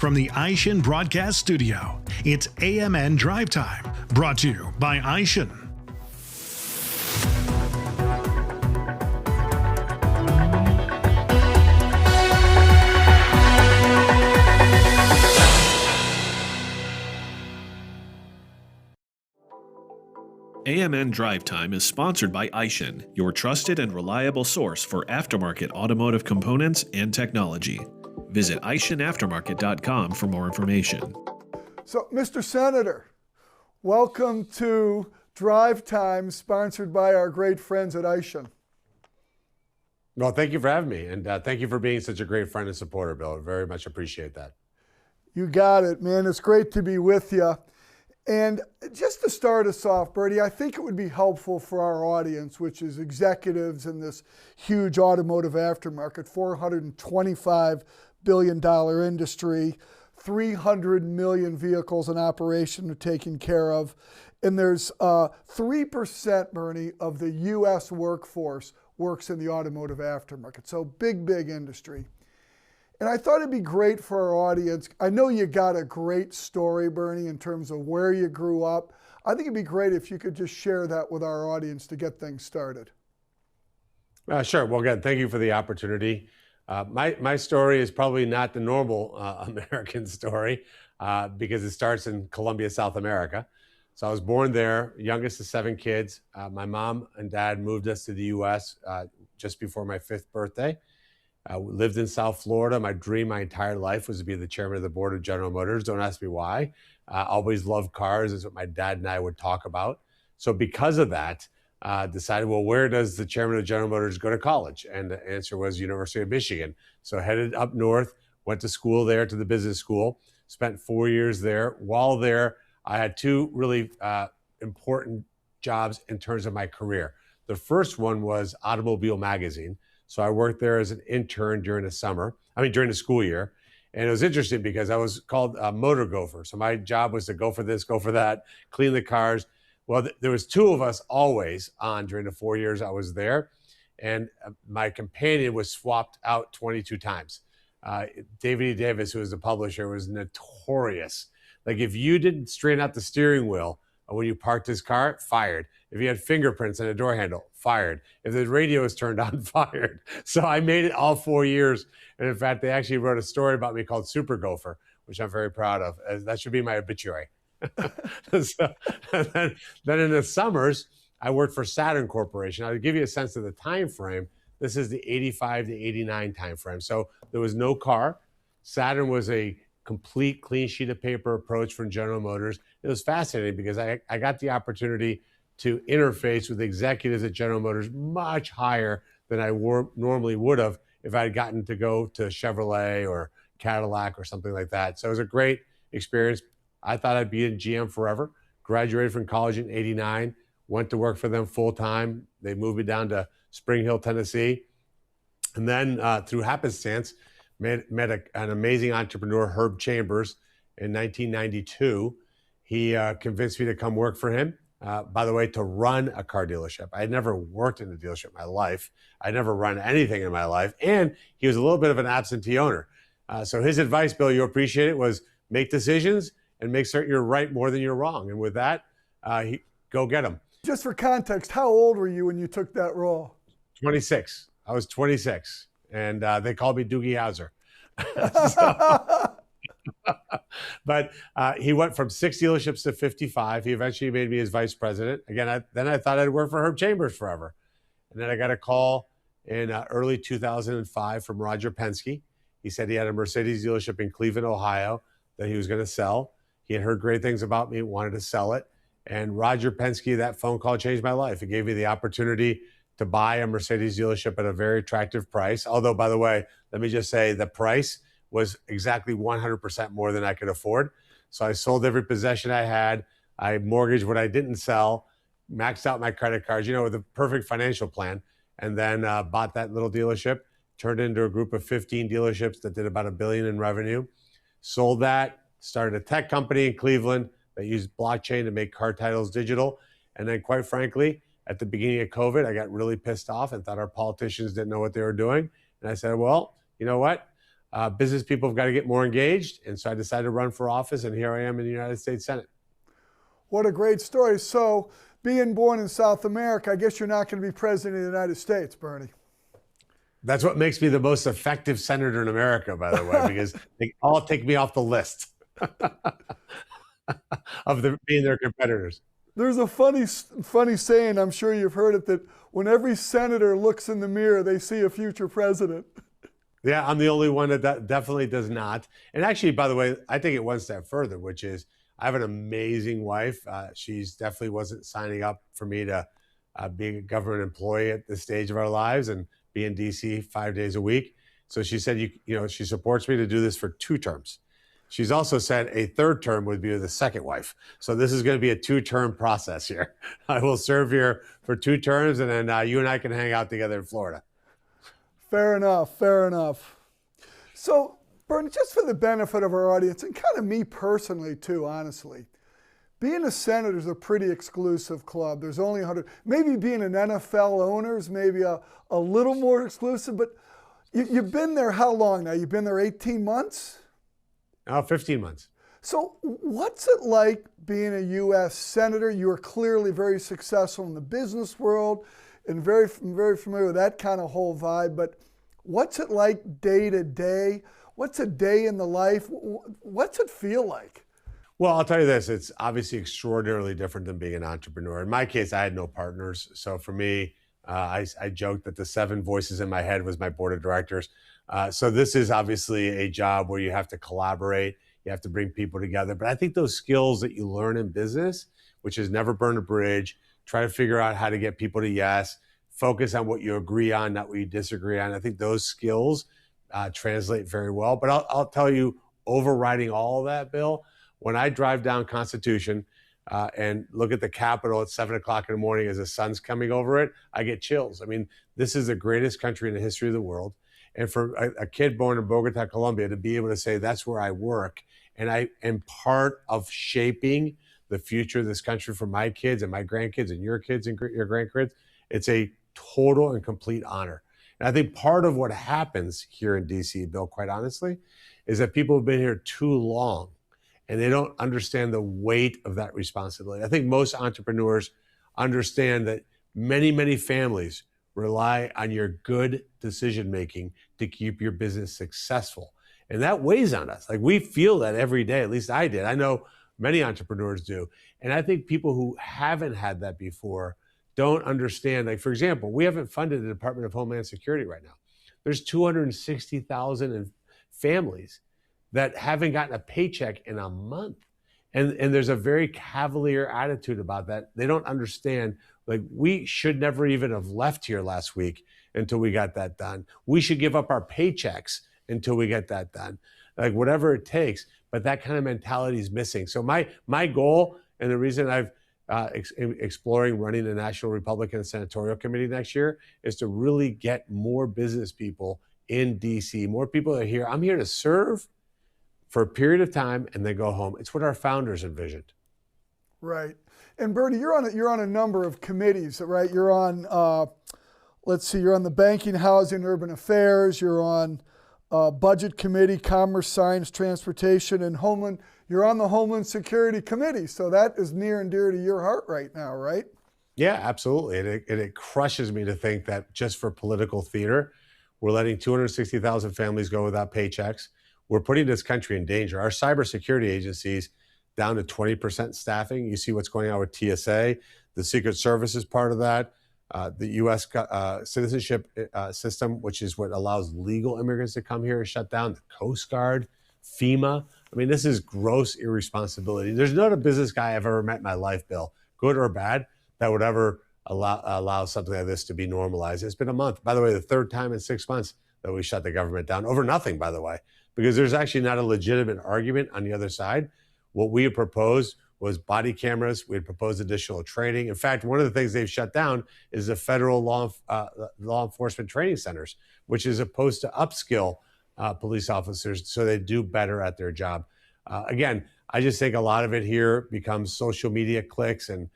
From the Aishin Broadcast Studio, it's AMN Drive Time, brought to you by Aishin. AMN Drive Time is sponsored by Aishin, your trusted and reliable source for aftermarket automotive components and technology. Visit AishinAftermarket.com for more information. So, Mr. Senator, welcome to Drive Time, sponsored by our great friends at Aishin. Well, thank you for having me, and thank you for being such a great friend and supporter, Bill. I very much appreciate that. You got it, man. It's great to be with you. And just to start us off, Bertie, I think it would be helpful for our audience, which is executives in this huge automotive aftermarket, $425 billion industry, 300 million vehicles in operation are taken care of. And there's 3%, Bernie, of the U.S. workforce works in the automotive aftermarket. So big, big industry. And I thought it'd be great for our audience. I know you got a great story, Bernie, in terms of where you grew up. I think it'd be great if you could just share that with our audience to get things started. Sure. Well, again, thank you for the opportunity. My story is probably not the normal American story because it starts in Colombia, South America. So I was born there, youngest of 7 kids. My mom and dad moved us to the U.S. Just before my 5th birthday. Lived in South Florida. My dream my entire life was to be the chairman of the board of General Motors. Don't ask me why. Always loved cars. Is what my dad and I would talk about. So because of that, decided, well, where does the chairman of General Motors go to college? And the answer was University of Michigan. So headed up north, went to school there, to the business school, spent 4 years there. While there, I had 2 really important jobs in terms of my career. The first one was Automobile Magazine. So I worked there as an intern during the school year. And it was interesting because I was called a motor gopher. So my job was to go for this, go for that, clean the cars. Well, there was 2 of us always on during the 4 years I was there. And my companion was swapped out 22 times. David E. Davis, who was the publisher, was notorious. Like if you didn't straighten out the steering wheel when you parked his car, fired. If you had fingerprints on a door handle, fired. If the radio was turned on, fired. So I made it all 4 years. And in fact, they actually wrote a story about me called Super Gopher, which I'm very proud of. That should be my obituary. So, then in the summers, I worked for Saturn Corporation. I'll give you a sense of the time frame. This is the 85 to 89 time frame. So there was no car. Saturn was a complete clean sheet of paper approach from General Motors. It was fascinating because I got the opportunity to interface with executives at General Motors much higher than I normally would have if I had gotten to go to Chevrolet or Cadillac or something like that. So it was a great experience. I thought I'd be in GM forever. Graduated from college in '89, went to work for them full time. They moved me down to Spring Hill, Tennessee. And then through happenstance, met an amazing entrepreneur, Herb Chambers, in 1992. He convinced me to come work for him. By the way, to run a car dealership. I had never worked in a dealership in my life. I'd never run anything in my life. And he was a little bit of an absentee owner. So his advice, Bill, you'll appreciate it, was make decisions and make certain you're right more than you're wrong. And with that, go get them. Just for context, how old were you when you took that role? 26. I was 26. And they called me Doogie Howser. But he went from 6 dealerships to 55. He eventually made me his vice president. Again, then I thought I'd work for Herb Chambers forever. And then I got a call in early 2005 from Roger Penske. He said he had a Mercedes dealership in Cleveland, Ohio that he was going to sell. He had heard great things about me, wanted to sell it. And Roger Penske, that phone call changed my life. It gave me the opportunity to buy a Mercedes dealership at a very attractive price. Although, by the way, let me just say the price was exactly 100% more than I could afford. So I sold every possession I had. I mortgaged what I didn't sell, maxed out my credit cards, with a perfect financial plan, and then bought that little dealership, turned it into a group of 15 dealerships that did about $1 billion in revenue. Sold that, started a tech company in Cleveland that used blockchain to make car titles digital. And then quite frankly, at the beginning of COVID, I got really pissed off and thought our politicians didn't know what they were doing. And I said, well, you know what? business people have got to get more engaged. And so I decided to run for office, and here I am in the United States Senate. What a great story. So being born in South America, I guess you're not going to be president of the United States, Bernie. That's what makes me the most effective senator in America, by the way, because they all take me off the list of being their competitors. There's a funny saying, I'm sure you've heard it, that when every senator looks in the mirror, they see a future president. Yeah, I'm the only one that definitely does not. And actually, by the way, I take it one step further, which is I have an amazing wife. She's definitely wasn't signing up for me to be a government employee at this stage of our lives and be in DC 5 days a week. So she said, she supports me to do this for 2 terms. She's also said a 3rd term would be the second wife. So this is going to be a 2-term process here. I will serve here for 2 terms, and then you and I can hang out together in Florida. Fair enough, fair enough. So, Bernie, just for the benefit of our audience, and kind of me personally too, honestly, being a senator is a pretty exclusive club. There's only 100. Maybe being an NFL owner is maybe a little more exclusive, but you've been there how long now? You've been there 18 months? 15 months. So what's it like being a U.S. senator? You are clearly very successful in the business world and very familiar with that kind of whole vibe, but what's it like day to day? What's a day in the life? What's it feel like? Well, I'll tell you this, it's obviously extraordinarily different than being an entrepreneur. In my case, I had no partners. So for me, I joked that the 7 voices in my head was my board of directors. So this is obviously a job where you have to collaborate, you have to bring people together. But I think those skills that you learn in business, which is never burn a bridge, try to figure out how to get people to yes, focus on what you agree on, not what you disagree on. I think those skills translate very well. But I'll tell you, overriding all of that, Bill, when I drive down Constitution and look at the Capitol at 7 o'clock in the morning as the sun's coming over it, I get chills. I mean, this is the greatest country in the history of the world. And for a kid born in Bogota, Colombia, to be able to say that's where I work and I am part of shaping the future of this country for my kids and my grandkids and your kids and your grandkids, it's a total and complete honor. And I think part of what happens here in DC, Bill, quite honestly, is that people have been here too long and they don't understand the weight of that responsibility. I think most entrepreneurs understand that many, many families rely on your good decision-making to keep your business successful. And that weighs on us. Like, we feel that every day, at least I did. I know many entrepreneurs do. And I think people who haven't had that before don't understand. Like, for example, we haven't funded the Department of Homeland Security right now. There's 260,000 families that haven't gotten a paycheck in a month. And there's a very cavalier attitude about that. They don't understand, like, we should never even have left here last week until we got that done. We should give up our paychecks until we get that done. Like, whatever it takes. But that kind of mentality is missing. So my goal, and the reason I've exploring running the National Republican Senatorial Committee next year, is to really get more business people in DC, more people that are here. I'm here to serve for a period of time and then go home. It's what our founders envisioned. Right. And Bernie, you're on a number of committees, right? You're on, let's see, you're on the Banking, Housing, Urban Affairs. You're on Budget Committee, Commerce, Science, Transportation, and Homeland. You're on the Homeland Security Committee. So that is near and dear to your heart right now, right? Yeah, absolutely. And it crushes me to think that just for political theater, we're letting 260,000 families go without paychecks. We're putting this country in danger. Our cybersecurity agencies down to 20% staffing. You see what's going on with TSA. The Secret Service is part of that. The U.S. citizenship system, which is what allows legal immigrants to come here, is shut down. The Coast Guard, FEMA. I mean, this is gross irresponsibility. There's not a business guy I've ever met in my life, Bill, good or bad, that would ever allow something like this to be normalized. It's been a month. By the way, the 3rd time in 6 months that we shut the government down over nothing, by the way, because there's actually not a legitimate argument on the other side. What we had proposed was body cameras. We had proposed additional training. In fact, one of the things they've shut down is the federal law enforcement training centers, which is supposed to upskill police officers so they do better at their job. Again, I just think a lot of it here becomes social media clicks and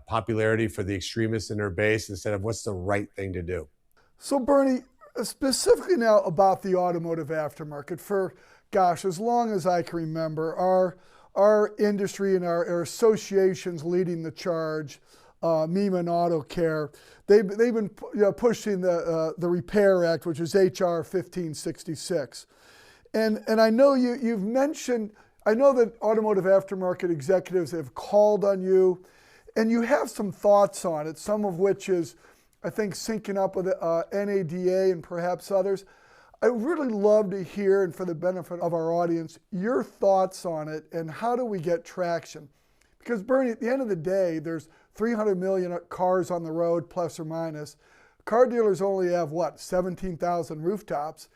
popularity for the extremists in their base instead of what's the right thing to do. So Bernie, specifically now about the automotive aftermarket. For, gosh, as long as I can remember, our industry and our associations leading the charge, MEMA and Auto Care, they've been pushing the Repair Act, which is HR 1566. And I know you've mentioned, I know that automotive aftermarket executives have called on you, and you have some thoughts on it, some of which is, I think, syncing up with NADA and perhaps others. I really love to hear, and for the benefit of our audience, your thoughts on it and how do we get traction? Because Bernie, at the end of the day, there's 300 million cars on the road, plus or minus. Car dealers only have, what, 17,000 rooftops.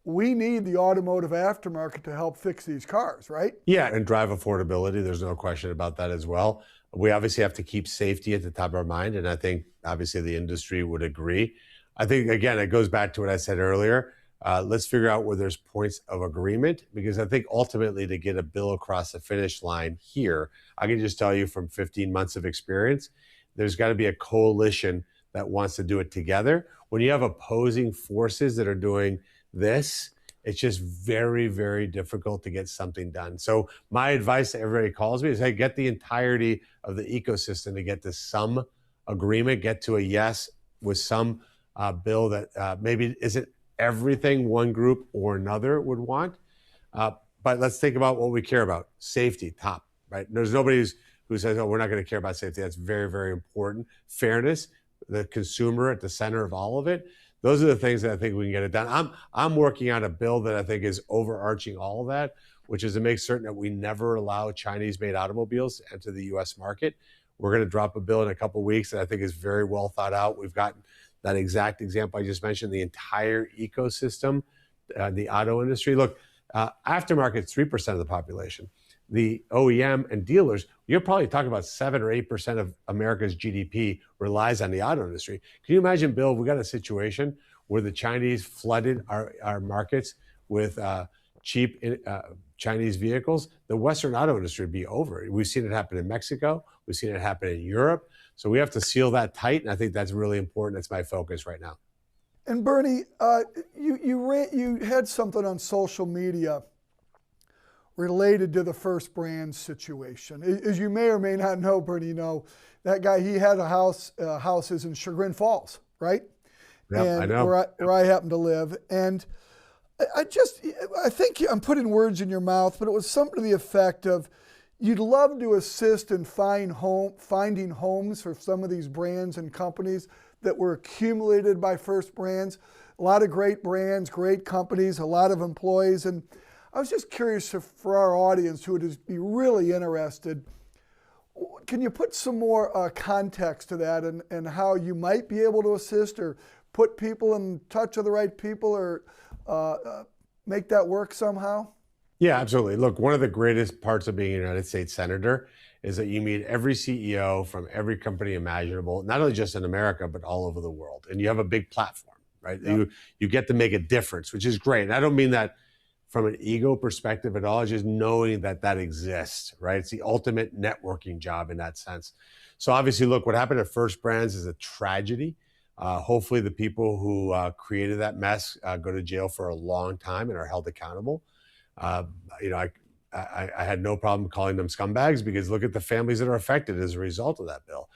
We need the automotive aftermarket to help fix these cars, right? Yeah, and drive affordability. There's no question about that as well. We obviously have to keep safety at the top of our mind, and I think obviously the industry would agree. I think, again, it goes back to what I said earlier. Let's figure out where there's points of agreement, because I think ultimately to get a bill across the finish line here, I can just tell you from 15 months of experience, there's got to be a coalition that wants to do it together. When you have opposing forces that are doing this, it's just very, very difficult to get something done. So my advice to everybody who calls me is, hey, get the entirety of the ecosystem to get to some agreement, get to a yes with some bill that maybe isn't everything one group or another would want. But let's think about what we care about. Safety, top, right? There's nobody who says, oh, we're not going to care about safety. That's very, very important. Fairness, the consumer at the center of all of it. Those are the things that I think we can get it done. I'm working on a bill that I think is overarching all of that, which is to make certain that we never allow Chinese-made automobiles to enter the U.S. market. We're going to drop a bill in a couple of weeks that I think is very well thought out. We've got that exact example I just mentioned, the entire ecosystem, the auto industry. Look, aftermarket is 3% of the population. The OEM and dealers, you're probably talking about 7 or 8% of America's GDP relies on the auto industry. Can you imagine, Bill, if we got a situation where the Chinese flooded our markets with cheap Chinese vehicles? The Western auto industry would be over. We've seen it happen in Mexico. We've seen it happen in Europe. So we have to seal that tight, and I think that's really important. That's my focus right now. And Bernie, you had something on social media related to the First Brands situation. As you may or may not know, Bernie, that guy, he had houses in Chagrin Falls, right? Yeah, I know. Where I happen to live. And I think I'm putting words in your mouth, but it was something to the effect of, you'd love to assist in finding homes for some of these brands and companies that were accumulated by First Brands. A lot of great brands, great companies, a lot of employees. And I was just curious for our audience who would be really interested, can you put some more context to that and how you might be able to assist or put people in touch with the right people or make that work somehow? Yeah, absolutely. Look, one of the greatest parts of being a United States Senator is that you meet every CEO from every company imaginable, not only just in America, but all over the world. And you have a big platform, right? Yep. You get to make a difference, which is great. And I don't mean that from an ego perspective at all, it's just knowing that that exists, right? It's the ultimate networking job in that sense. So obviously, look, what happened at First Brands is a tragedy. Hopefully the people who created that mess go to jail for a long time and are held accountable. I had no problem calling them scumbags, because look at the families that are affected as a result of that bill.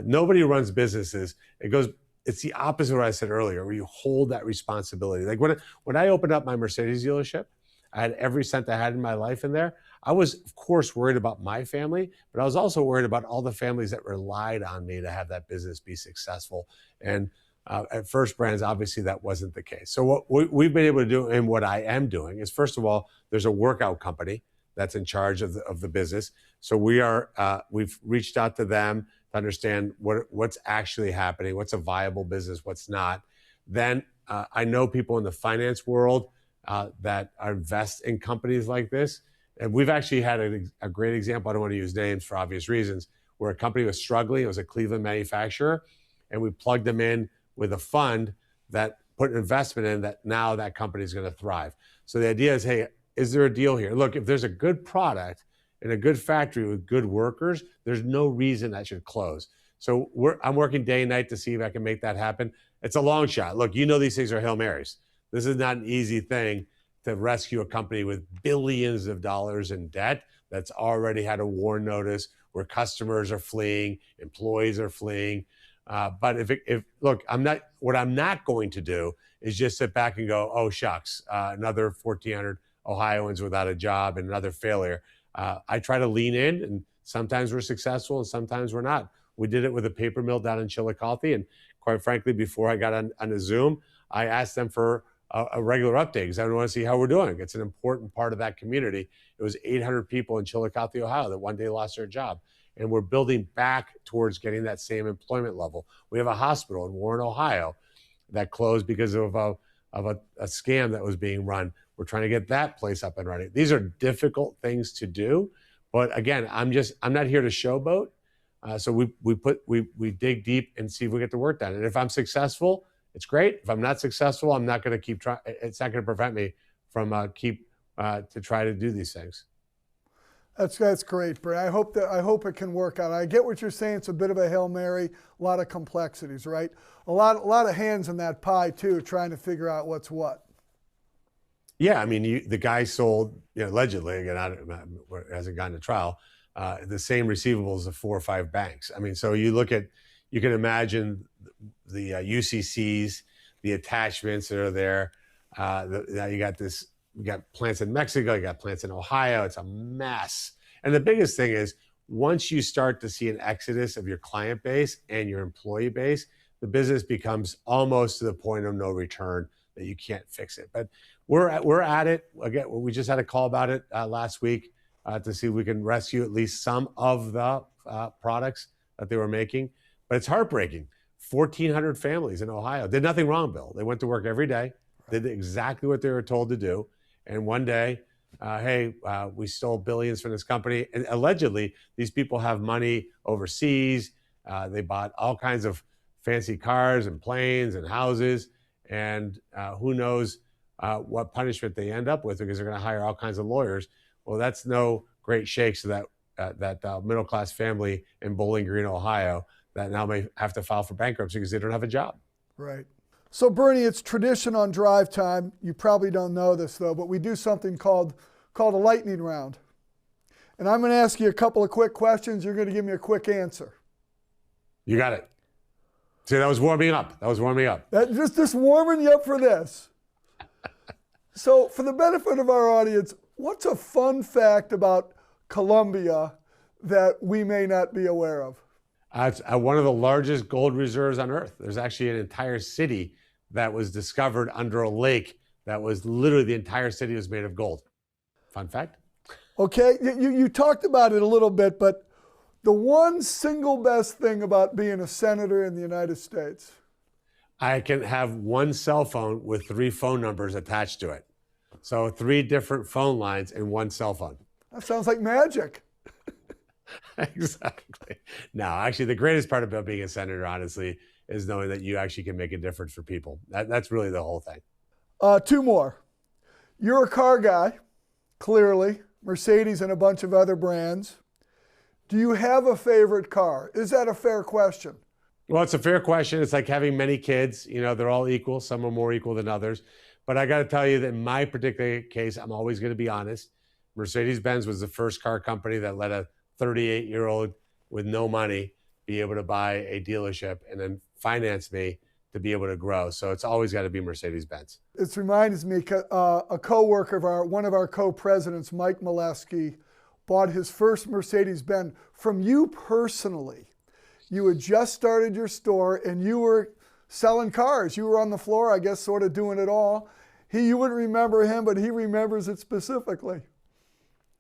Nobody runs businesses. It's the opposite of what I said earlier, where you hold that responsibility. Like when I opened up my Mercedes dealership, I had every cent I had in my life in there. I was, of course, worried about my family, but I was also worried about all the families that relied on me to have that business be successful. And at First Brands, obviously that wasn't the case. So what we've been able to do, and what I am doing, is, first of all, there's a workout company that's in charge of the business. So we've reached out to them to understand what's actually happening, what's a viable business, what's not. Then I know people in the finance world that invest in companies like this. And we've actually had a great example. I don't want to use names for obvious reasons, where a company was struggling. It was a Cleveland manufacturer, and we plugged them in with a fund that put an investment in that. Now that company is going to thrive. So the idea is, hey, is there a deal here? Look, if there's a good product in a good factory with good workers, there's no reason that should close. So I'm working day and night to see if I can make that happen. it's a long shot. Look, these things are Hail Marys. This is not an easy thing to rescue a company with billions of dollars in debt that's already had a war notice, where customers are fleeing, employees are fleeing. But what I'm not going to do is just sit back and go, oh shucks, another 1,400 Ohioans without a job and another failure. I try to lean in, and sometimes we're successful and sometimes we're not. We did it with a paper mill down in Chillicothe, and quite frankly, before I got on a Zoom, I asked them for a regular update because I want to see how we're doing. It's an important part of that community. It was 800 people in Chillicothe, Ohio that one day lost their job. And we're building back towards getting that same employment level. We have a hospital in Warren, Ohio that closed because of a scam that was being run. We're trying to get that place up and running. These are difficult things to do. But again, I'm not here to showboat. So we dig deep and see if we get the work done. And if I'm successful, it's great. If I'm not successful, I'm not going to keep trying. It's not going to prevent me from to try to do these things. That's great, Brent. I hope it can work out. I get what you're saying. It's a bit of a Hail Mary, a lot of complexities, right? A lot of hands in that pie too, trying to figure out what's what. Yeah, I mean, the guy sold, allegedly, again, it hasn't gone to trial, the same receivables of 4 or 5 banks. I mean, so you can imagine the UCCs, the attachments that are there. Now you got plants in Mexico, you got plants in Ohio. It's a mess. And the biggest thing is, once you start to see an exodus of your client base and your employee base, the business becomes almost to the point of no return that you can't fix it. But we're at it. Again, we just had a call about it last week to see if we can rescue at least some of the products that they were making. But it's heartbreaking. 1,400 families in Ohio did nothing wrong, Bill. They went to work every day, did exactly what they were told to do. And one day, we stole billions from this company. And allegedly, these people have money overseas. They bought all kinds of fancy cars and planes and houses. And who knows what punishment they end up with, because they're going to hire all kinds of lawyers. Well, that's no great shakes to that middle-class family in Bowling Green, Ohio, that now may have to file for bankruptcy because they don't have a job. Right. So Bernie, it's tradition on Drive Time. You probably don't know this though, but we do something called a lightning round. And I'm going to ask you a couple of quick questions. You're going to give me a quick answer. You got it. See, that was warming up. Just warming you up for this. So for the benefit of our audience, what's a fun fact about Colombia that we may not be aware of? It's one of the largest gold reserves on Earth. There's actually an entire city that was discovered under a lake that was literally, the entire city was made of gold. Fun fact. Okay, you talked about it a little bit, but the one single best thing about being a senator in the United States? I can have one cell phone with 3 phone numbers attached to it. So 3 different phone lines in one cell phone. That sounds like magic. Exactly. No, actually, the greatest part about being a senator, honestly, is knowing that you actually can make a difference for people. That's really the whole thing. 2 more. You're a car guy, clearly. Mercedes and a bunch of other brands. Do you have a favorite car? Is that a fair question? Well, it's a fair question. It's like having many kids. They're all equal. Some are more equal than others. But I got to tell you that in my particular case, I'm always going to be honest. Mercedes-Benz was the first car company that let a 38-year-old with no money be able to buy a dealership and then finance me to be able to grow. So it's always got to be Mercedes-Benz. It reminds me, a co-worker of one of our co-presidents, Mike Molesky, bought his first Mercedes-Benz from you personally. You had just started your store and you were selling cars. You were on the floor, I guess, sort of doing it all. You wouldn't remember him, but he remembers it specifically.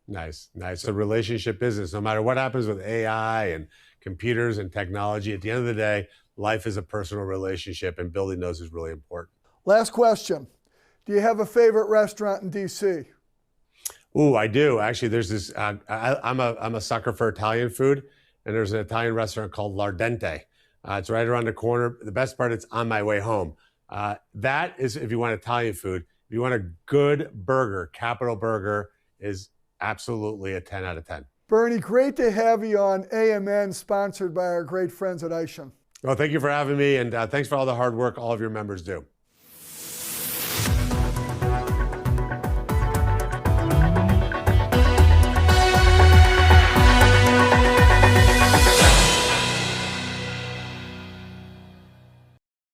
Nice. It's a relationship business. No matter what happens with AI and computers and technology, at the end of the day, life is a personal relationship, and building those is really important. Last question. Do you have a favorite restaurant in D.C.? Ooh, I do. Actually, there's this, I'm a sucker for Italian food, and there's an Italian restaurant called L'Ardente. It's right around the corner. The best part, it's on my way home. That is if you want Italian food. If you want a good burger, Capital Burger is absolutely a 10 out of 10. Bernie, great to have you on AMN, sponsored by our great friends at Aishin. Well, thank you for having me, and thanks for all the hard work all of your members do.